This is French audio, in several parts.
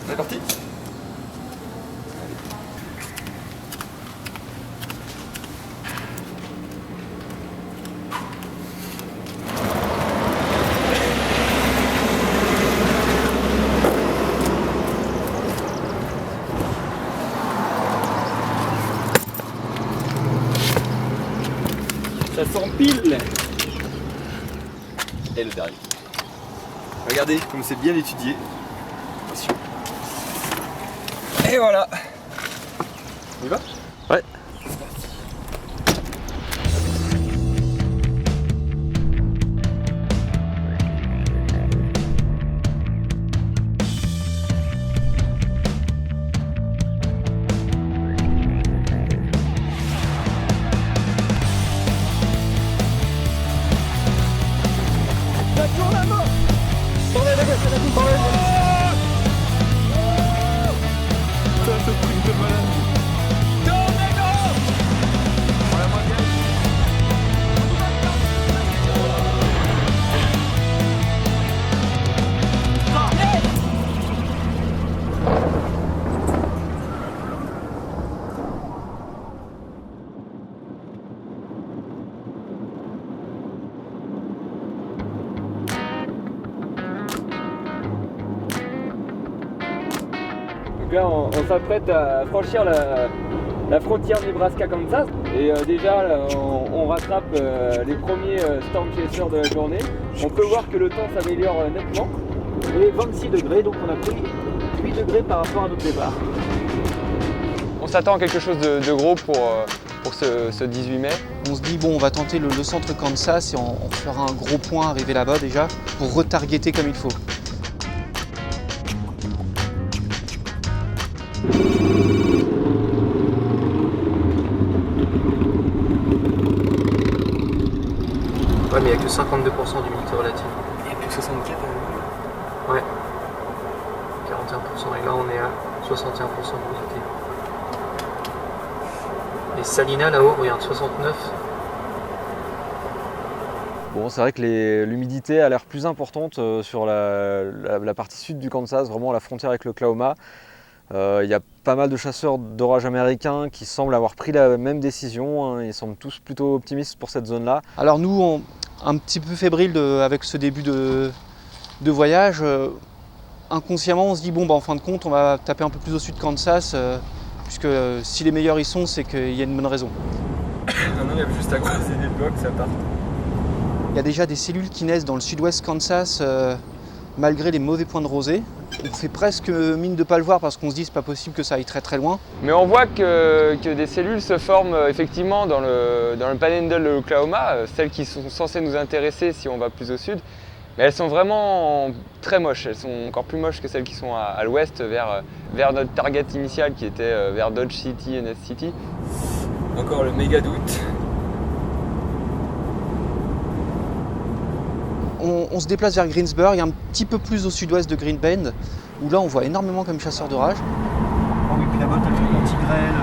On est parti. Ça s'empile. Et le dernier. Regardez comme c'est bien étudié. Attention. Et voilà. On y va? Ouais. Donc là on s'apprête à franchir la frontière Nebraska-Kansas et déjà là, on rattrape les premiers Storm Chasers de la journée. On peut voir que le temps s'améliore nettement. Et 26 degrés, donc on a pris 8 degrés par rapport à notre départ. On s'attend à quelque chose de gros pour ce 18 mai. On se dit bon, on va tenter le centre Kansas et on fera un gros point arrivé là-bas déjà pour retargeter comme il faut. Ouais, mais il n'y a que 52% d'humidité relative. Il n'y a plus que 64. Ouais. 41%, et là on est à 61% d'humidité. Et Salina là-haut, regarde, 69. Bon, c'est vrai que l'humidité a l'air plus importante sur la partie sud du Kansas, vraiment à la frontière avec l'Oklahoma. Il y a pas mal de chasseurs d'orage américains qui semblent avoir pris la même décision, hein. Ils semblent tous plutôt optimistes pour cette zone-là. Alors nous, un petit peu fébriles avec ce début de voyage, inconsciemment on se dit bon, bah, en fin de compte on va taper un peu plus au sud de Kansas, puisque si les meilleurs y sont, c'est qu'il y a une bonne raison. Non, il y a juste à croiser des blocs, ça part. Il y a déjà des cellules qui naissent dans le sud-ouest Kansas, malgré les mauvais points de rosée. On fait presque mine de ne pas le voir parce qu'on se dit c'est pas possible que ça aille très très loin. Mais on voit que des cellules se forment effectivement dans le Panhandle de l'Oklahoma, celles qui sont censées nous intéresser si on va plus au sud. Mais elles sont vraiment très moches, elles sont encore plus moches que celles qui sont à l'ouest, vers notre target initial qui était vers Dodge City et Nest City. Encore le méga doute. On se déplace vers Greensburg, un petit peu plus au sud-ouest de Green Bend, où là on voit énormément comme chasseurs d'orage. Oh oui, puis là-bas t'as le truc anti-grêle,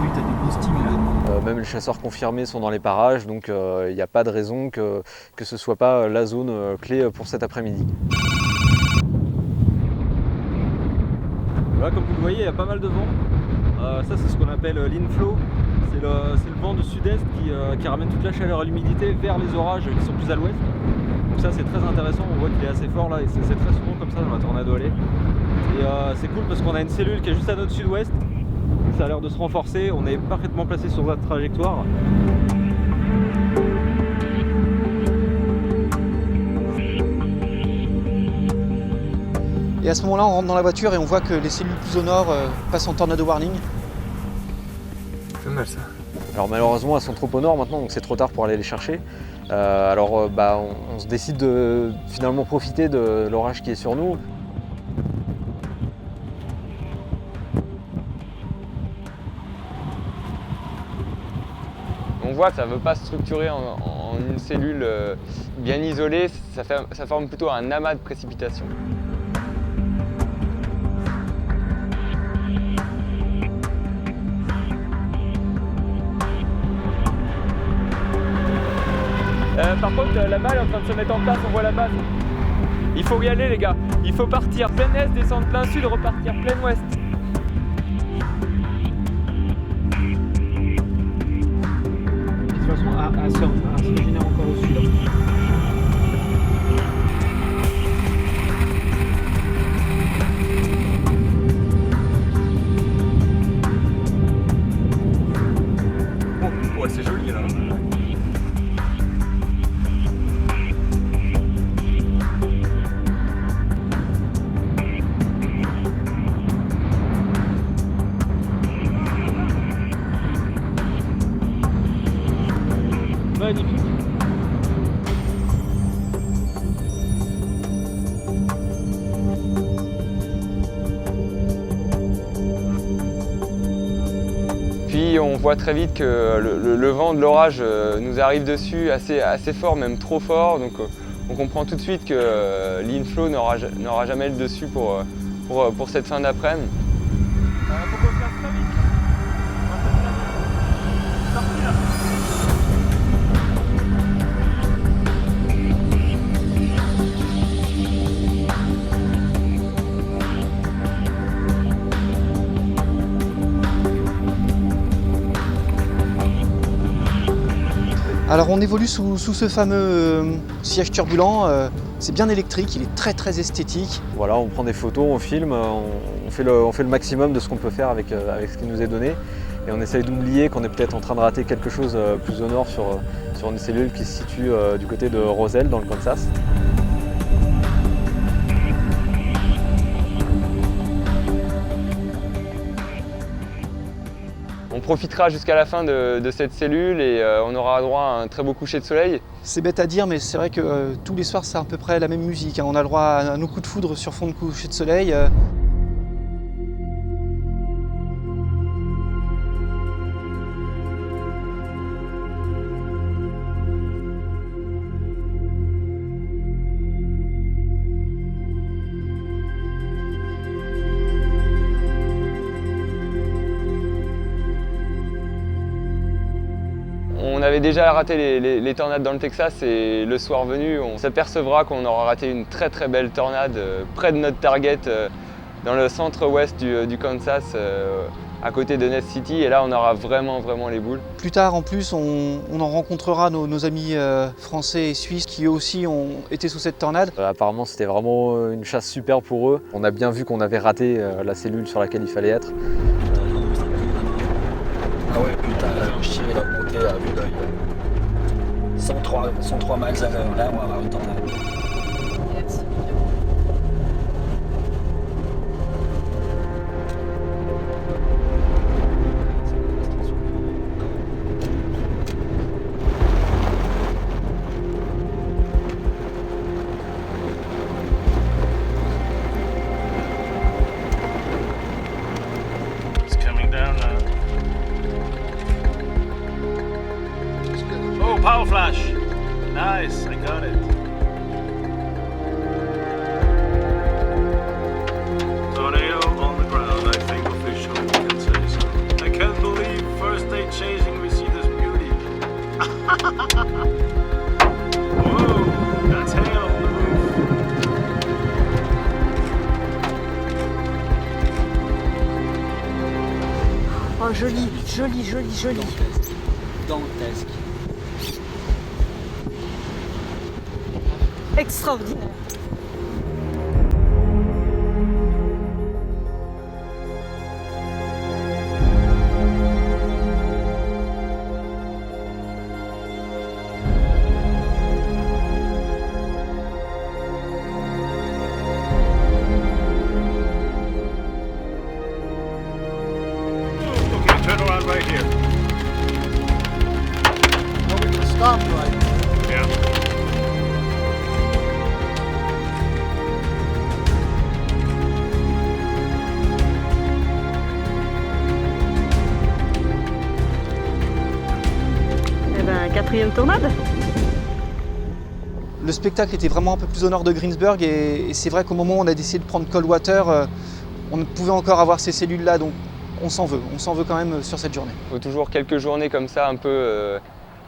oui t'as des beaux stings là. Même les chasseurs confirmés sont dans les parages, donc il n'y a pas de raison que ce ne soit pas la zone clé pour cet après-midi. Là, comme vous le voyez, il y a pas mal de vent. Ça c'est ce qu'on appelle l'inflow. C'est le vent du sud-est qui ramène toute la chaleur et l'humidité vers les orages qui sont plus à l'ouest. Donc ça c'est très intéressant, on voit qu'il est assez fort là et c'est très souvent comme ça dans la Tornado Alley. Et c'est cool parce qu'on a une cellule qui est juste à notre sud-ouest. Ça a l'air de se renforcer, on est parfaitement placé sur notre trajectoire. Et à ce moment-là on rentre dans la voiture et on voit que les cellules plus au nord passent en tornado warning. C'est mal ça. Alors malheureusement elles sont trop au nord maintenant, donc c'est trop tard pour aller les chercher. On se décide de finalement profiter de l'orage qui est sur nous. On voit que ça ne veut pas se structurer en une cellule bien isolée, ça forme plutôt un amas de précipitations. Par contre, la balle est en train de se mettre en place, on voit la base. Il faut y aller les gars, il faut partir plein est, descendre plein sud, repartir plein ouest. De toute façon, à s'imaginer encore au sud. Ouais, c'est joli là. Magnifique. Puis on voit très vite que le vent de l'orage nous arrive dessus assez fort, même trop fort. Donc on comprend tout de suite que l'Inflow n'aura jamais le dessus pour cette fin d'après-midi. Faut qu'on se casse très vite. Sorti là. Alors on évolue sous ce fameux sillage turbulent, c'est bien électrique, il est très esthétique. Voilà, on prend des photos, on filme, on fait le maximum de ce qu'on peut faire avec ce qui nous est donné. Et on essaye d'oublier qu'on est peut-être en train de rater quelque chose plus au nord sur une cellule qui se situe du côté de Roselle, dans le Kansas. On profitera jusqu'à la fin de cette cellule et on aura droit à un très beau coucher de soleil. C'est bête à dire, mais c'est vrai que tous les soirs c'est à peu près la même musique, hein. On a le droit à nos coups de foudre sur fond de coucher de soleil. On avait déjà raté les tornades dans le Texas et le soir venu, on s'apercevra qu'on aura raté une très belle tornade près de notre target dans le centre-ouest du Kansas, à côté de Nest City. Et là, on aura vraiment les boules. Plus tard, en plus, on en rencontrera nos amis français et suisses qui eux aussi ont été sous cette tornade. Apparemment, c'était vraiment une chasse super pour eux. On a bien vu qu'on avait raté la cellule sur laquelle il fallait être. Ah ouais, putain, je tirais d'un côté à vue d'œil. 103 miles à l'heure, là on va avoir le temps là. It's coming down now. Oh, power flash! Nice, I got it. Tornado on the ground, I think officially we can say so. I can't believe first day chasing we see this beauty. Whoa, that's hail on the roof. Oh joli. Dantesque. Extraordinaire. Okay, turn around right here. No, we can stop right. Yeah. Eh ben, quatrième tornade. Le spectacle était vraiment un peu plus au nord de Greensburg et c'est vrai qu'au moment où on a décidé de prendre Coldwater, on ne pouvait encore avoir ces cellules-là, donc on s'en veut quand même sur cette journée. Il faut toujours quelques journées comme ça, un peu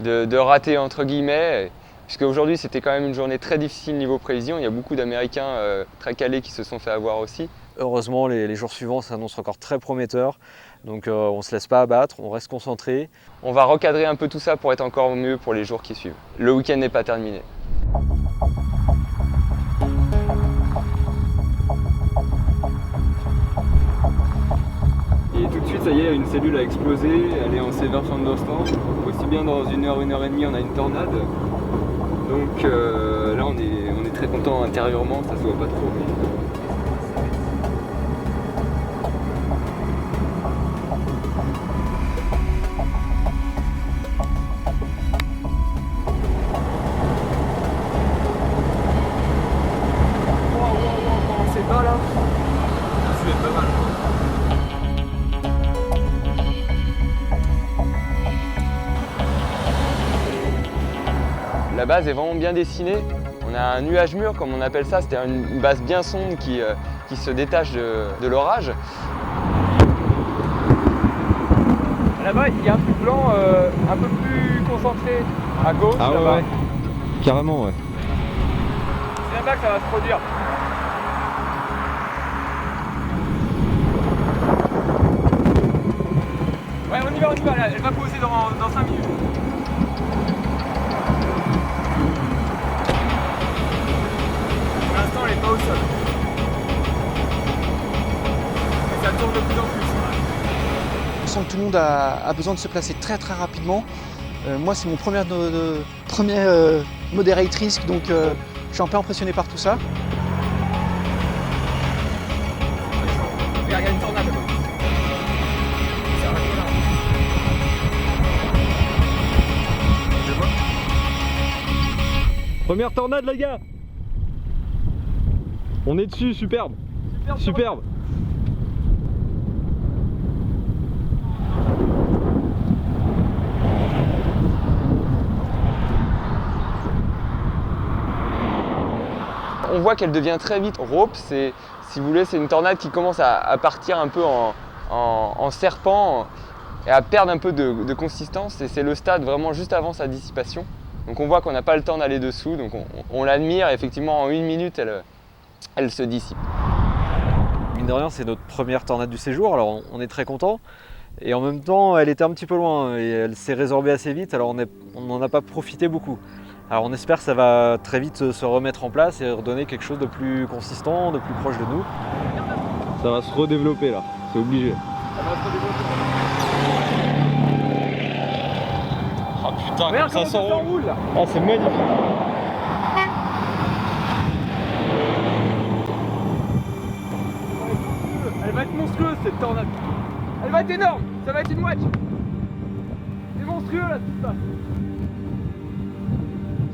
de ratés entre guillemets. puisque aujourd'hui c'était quand même une journée très difficile niveau prévision. Il y a beaucoup d'Américains très calés qui se sont fait avoir aussi. Heureusement, les jours suivants s'annoncent encore très prometteurs. Donc on ne se laisse pas abattre, on reste concentré. On va recadrer un peu tout ça pour être encore mieux pour les jours qui suivent. Le week-end n'est pas terminé. Et tout de suite, ça y est, une cellule a explosé, elle est en sévère thunderstorm. Aussi bien dans 1 heure et demie, on a une tornade. Donc là, on est très content intérieurement, ça se voit pas trop. Mais... c'est pas là. Ça fait pas mal. La base est vraiment bien dessinée. On a un nuage mûr, comme on appelle ça, c'est-à-dire une base bien sombre qui se détache de l'orage. Là-bas, il y a un truc blanc un peu plus concentré à gauche. Ah là-bas. ouais. Carrément, ouais. C'est là-bas que ça va se produire. Ouais, on y va, elle va poser dans 5 minutes. Pour l'instant, elle n'est pas au sol. Et ça tourne de plus en plus. On sent que tout le monde a besoin de se placer très rapidement. Moi, c'est mon premier moderate risk, donc je suis un peu impressionné par tout ça. Regarde, il y a une tornade là-bas. Ça va bien là. Je vois. Première tornade, les gars. On est dessus, superbe. Superbe. On voit qu'elle devient très vite raupe. Si vous voulez, c'est une tornade qui commence à partir un peu en serpent et à perdre un peu de consistance. Et c'est le stade vraiment juste avant sa dissipation. Donc on voit qu'on n'a pas le temps d'aller dessous. Donc on l'admire et effectivement en 1 minute, elle se dissipe. Mine de rien, c'est notre première tornade du séjour, alors on est très content. Et en même temps, elle était un petit peu loin et elle s'est résorbée assez vite, alors on n'en a pas profité beaucoup. Alors on espère que ça va très vite se remettre en place et redonner quelque chose de plus consistant, de plus proche de nous. Ça va se redévelopper là, c'est obligé. Oh putain, Regarde comme ça s'enroule. là. Oh, c'est magnifique. Elle va être monstrueuse cette tornade. Elle va être énorme. Ça va être une watch. C'est monstrueux là tout ça.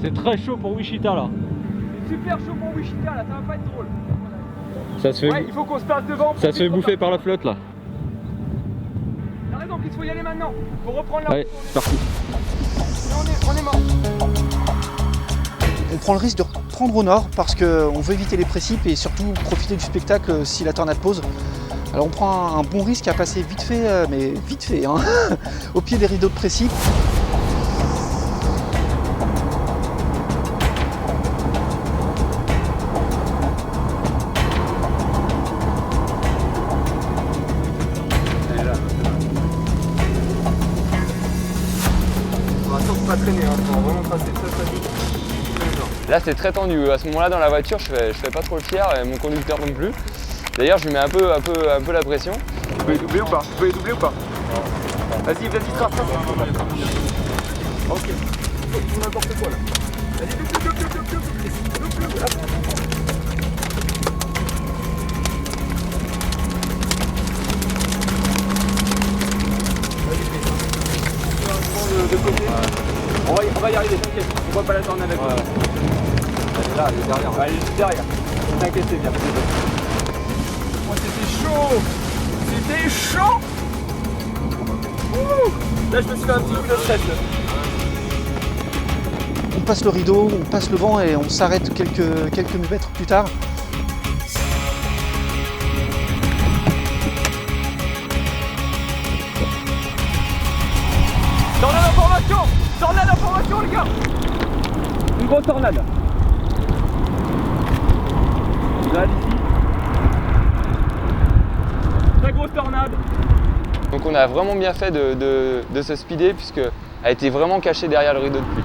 C'est très chaud pour Wichita là. C'est super chaud pour Wichita là, ça va pas être drôle. Ça se fait, Ouais, il faut qu'on se passe devant. ça se fait bouffer par la flotte là. T'as raison, il faut y aller maintenant. Faut reprendre la Allez, c'est parti. On est mort. On prend le risque de reprendre au nord parce qu'on veut éviter les précipes et surtout profiter du spectacle si la tornade pose. Alors on prend un bon risque à passer vite fait, mais vite fait, hein, au pied des rideaux de précipes. On va surtout pas traîner, hein. Faut vraiment passer très vite. Là c'est très tendu. À ce moment-là dans la voiture je fais pas trop le fier et mon conducteur non plus. D'ailleurs je lui mets un peu la pression. Vous pouvez doubler ou pas? Vous pouvez doubler ou pas? Vas-y, trace. Ok. Faut n'importe quoi là. Vas-y, double. De côté. On va y arriver, t'inquiète. On voit pas la tornade avec toi. Elle est là, elle est derrière. Elle est juste derrière. T'inquiète, c'est bien. Oh, c'était chaud. C'était chaud. Ouh. Là, je me suis fait un petit coup de stress. On passe le rideau, on passe le vent et on s'arrête quelques mètres plus tard. Tornade d'information, les gars. grosse tornade. Là, ici. Très grosse tornade. Donc on a vraiment bien fait de se speeder puisqu'elle a été vraiment cachée derrière le rideau de pluie.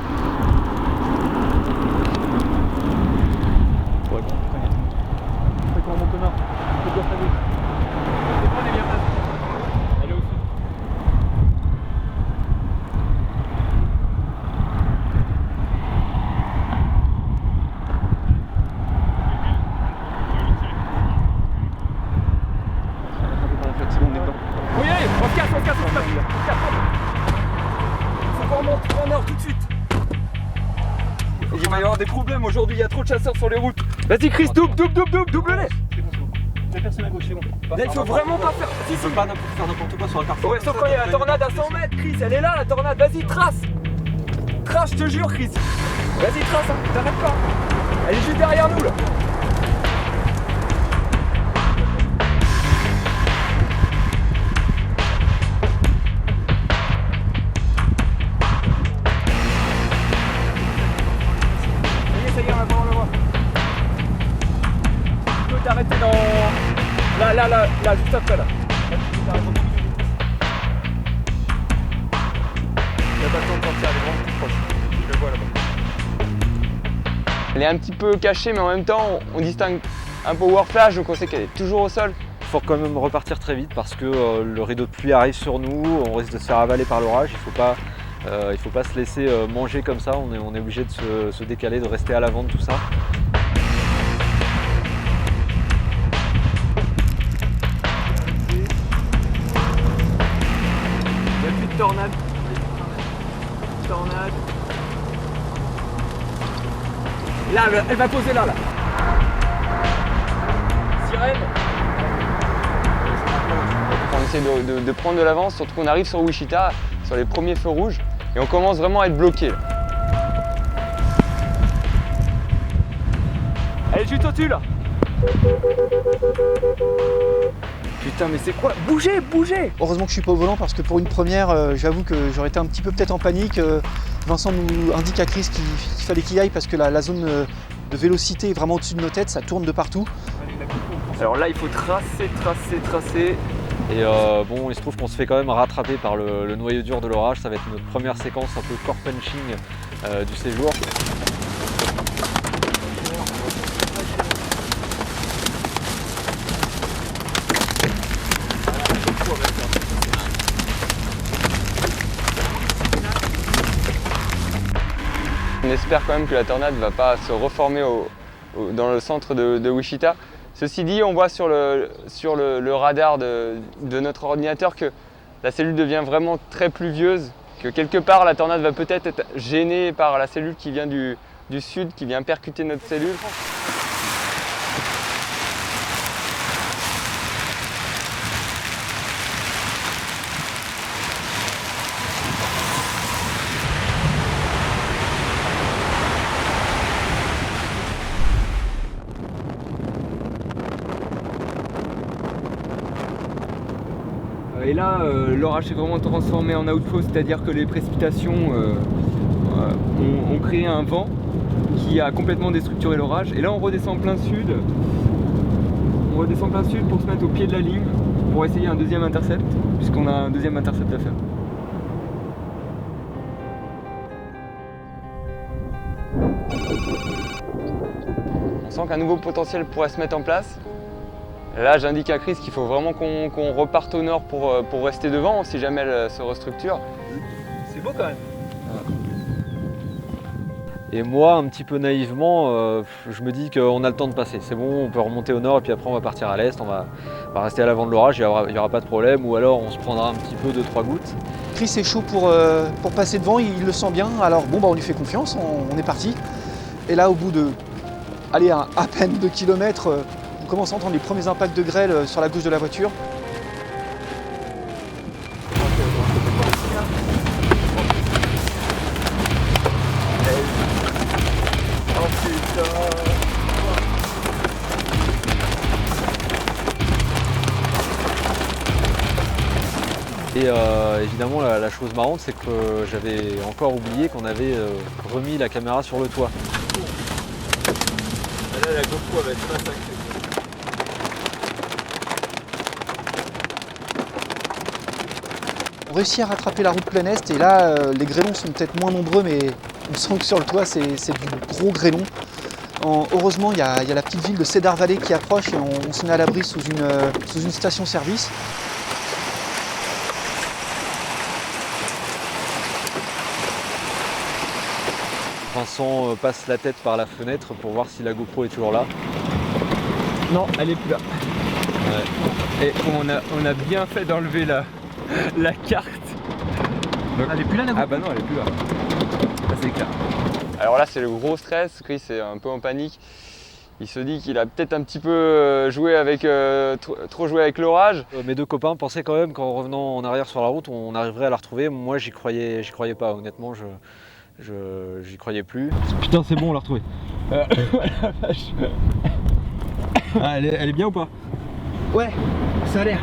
Oui, on se casse. Faut qu'on remonte au nord tout de suite. Il va y avoir des problèmes aujourd'hui, il y a trop de chasseurs sur les routes. Vas-y Chris, double-les. La personne à gauche, c'est bon. Il faut vraiment pas faire. Si, Faut pas faire n'importe quoi sur la carte. Ouais, sauf quand il y a la tornade à 100 mètres, Chris, elle est là la tornade, vas-y, trace. Trace, je te jure, Chris. Vas-y, trace, hein. T'arrêtes pas. Elle est juste derrière nous là. Ça y est, on va voir, Tu peux t'arrêter dans... Là, juste après là. Là, tu peux t'arrêter. Il n'y a pas le temps de sortir, elle est vraiment plus proche. Je le vois là-bas. Elle est un petit peu cachée mais en même temps on distingue un power flash donc on sait qu'elle est toujours au sol. Il faut quand même repartir très vite parce que le rideau de pluie arrive sur nous, on risque de se faire avaler par l'orage. Il ne faut pas se laisser manger comme ça, on est obligé de se décaler, de rester à l'avant de tout ça. Il n'y a plus de tornade. Là, elle va poser là. Sirène. On essaie de prendre de l'avance, surtout qu'on arrive sur Wichita, sur les premiers feux rouges, et on commence vraiment à être bloqué. Elle est juste au-dessus là. Putain, mais c'est quoi? Bougez! Heureusement que je suis pas au volant parce que pour une première, j'avoue que j'aurais été un petit peu peut-être en panique. Vincent nous indique à Chris qu'il fallait qu'il aille parce que la zone de vélocité est vraiment au-dessus de nos têtes, ça tourne de partout. Alors là, il faut tracer. Et bon, il se trouve qu'on se fait quand même rattraper par le noyau dur de l'orage. Ça va être notre première séquence un peu core punching du séjour. On espère quand même que la tornade ne va pas se reformer dans le centre de Wichita. Ceci dit, on voit sur le radar de notre ordinateur que la cellule devient vraiment très pluvieuse, que quelque part la tornade va peut-être être gênée par la cellule qui vient du sud, qui vient percuter notre cellule. Et là, l'orage s'est vraiment transformé en outflow, c'est-à-dire que les précipitations ont créé un vent qui a complètement déstructuré l'orage. Et là, on redescend plein sud. On redescend plein sud pour se mettre au pied de la ligne, pour essayer un deuxième intercept, puisqu'on a un deuxième intercept à faire. On sent qu'un nouveau potentiel pourrait se mettre en place. Là, j'indique à Chris qu'il faut vraiment qu'on reparte au nord pour rester devant si jamais elle se restructure. C'est beau quand même. Et moi, un petit peu naïvement, je me dis qu'on a le temps de passer. C'est bon, on peut remonter au nord et puis après on va partir à l'est, on va rester à l'avant de l'orage, il n'y aura pas de problème. Ou alors on se prendra un petit peu 2-3 gouttes. Chris est chaud pour passer devant, il le sent bien. Alors bon, on lui fait confiance, on est parti. Et là, au bout de à peine 2 km, on commence à entendre les premiers impacts de grêle sur la gauche de la voiture. Et évidemment, la chose marrante, c'est que j'avais encore oublié qu'on avait remis la caméra sur le toit. Là, la GoPro va être massacrée. On réussit à rattraper la route plein est et là les grêlons sont peut-être moins nombreux mais on sent que sur le toit c'est du gros grêlon. Heureusement il y a la petite ville de Cedar Valley qui approche et on se met à l'abri sous une station-service. Vincent passe la tête par la fenêtre pour voir si la GoPro est toujours là. Non, elle est plus là. Ouais. Et on a bien fait d'enlever la carte. Donc, Elle est plus là, la ah bah non, elle est plus là. Ça c'est clair. Alors là c'est le gros stress, Chris est un peu en panique. Il se dit qu'il a peut-être un petit peu joué avec, trop joué avec l'orage. Mes deux copains pensaient quand même qu'en revenant en arrière sur la route, on arriverait à la retrouver. Moi j'y croyais pas, honnêtement, j'y croyais plus. Putain, c'est bon, on l'a retrouvée. La vache. Ah, elle est bien ou pas? Ouais, ça a l'air.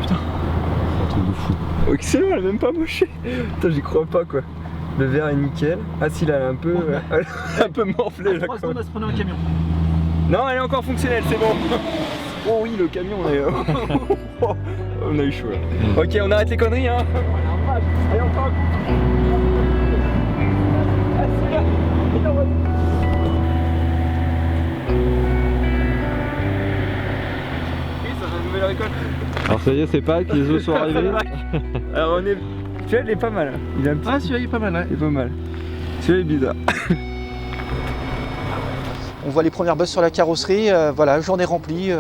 Putain. Un truc de fou. Oh, excellent, elle est même pas mochée. Putain, j'y crois pas quoi. Le verre est nickel. Ah si, là elle est un peu, un peu morflée. 3 secondes à se prendre un camion. Non, elle est encore fonctionnelle, c'est bon. Oh oui, le camion est... on a eu chaud là. Ok, on arrête les conneries hein. Allez, on part. Alors ça y est, c'est Pâques, les œufs sont arrivés. Alors on est... Tu vois, il est pas mal. Il est un petit... Ah, celui-là il est pas mal, ouais. Il est pas mal. Celui-là est bizarre. On voit les premières bosses sur la carrosserie, voilà, journée remplie,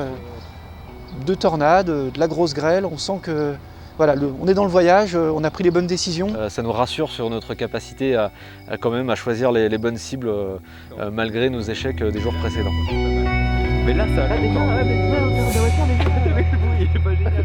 2 tornades, de la grosse grêle, on sent que voilà, on est dans le voyage, on a pris les bonnes décisions. Ça nous rassure sur notre capacité à quand même à choisir les bonnes cibles malgré nos échecs des jours précédents. Mais là ça a l'air... Avec le bruit, il est pas génial.